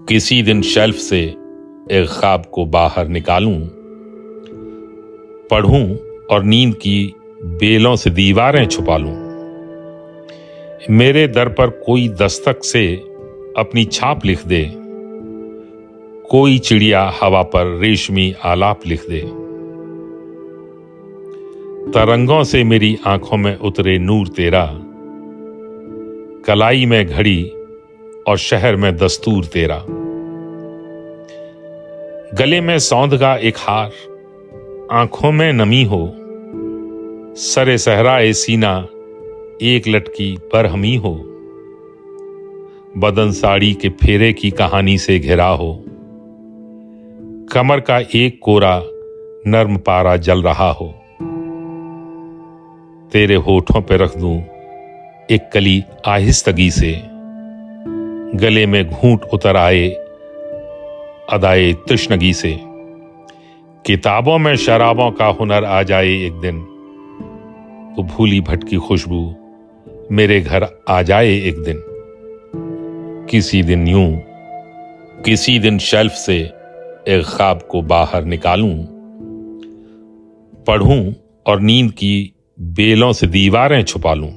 किसी दिन शेल्फ से एक ख्वाब को बाहर निकालूं, पढ़ूं और नींद की बेलों से दीवारें छुपा लूं। मेरे दर पर कोई दस्तक से अपनी छाप लिख दे, कोई चिड़िया हवा पर रेशमी आलाप लिख दे। तरंगों से मेरी आंखों में उतरे नूर तेरा, कलाई में घड़ी और शहर में दस्तूर तेरा। गले में सौंध का एक हार, आंखों में नमी हो, सरे सहराए सीना एक लटकी बरहमी हो। बदन साड़ी के फेरे की कहानी से घिरा हो, कमर का एक कोरा नर्म पारा जल रहा हो। तेरे होठों पे रख दूं एक कली आहिस्तगी से, गले में घूंट उतर आए अदाए तृष्णगी से। किताबों में शराबों का हुनर आ जाए एक दिन, वो भूली भटकी खुशबू मेरे घर आ जाए एक दिन। किसी दिन यूं, किसी दिन शेल्फ से एक ख्वाब को बाहर निकालूं, पढ़ूं और नींद की बेलों से दीवारें छुपा लूं।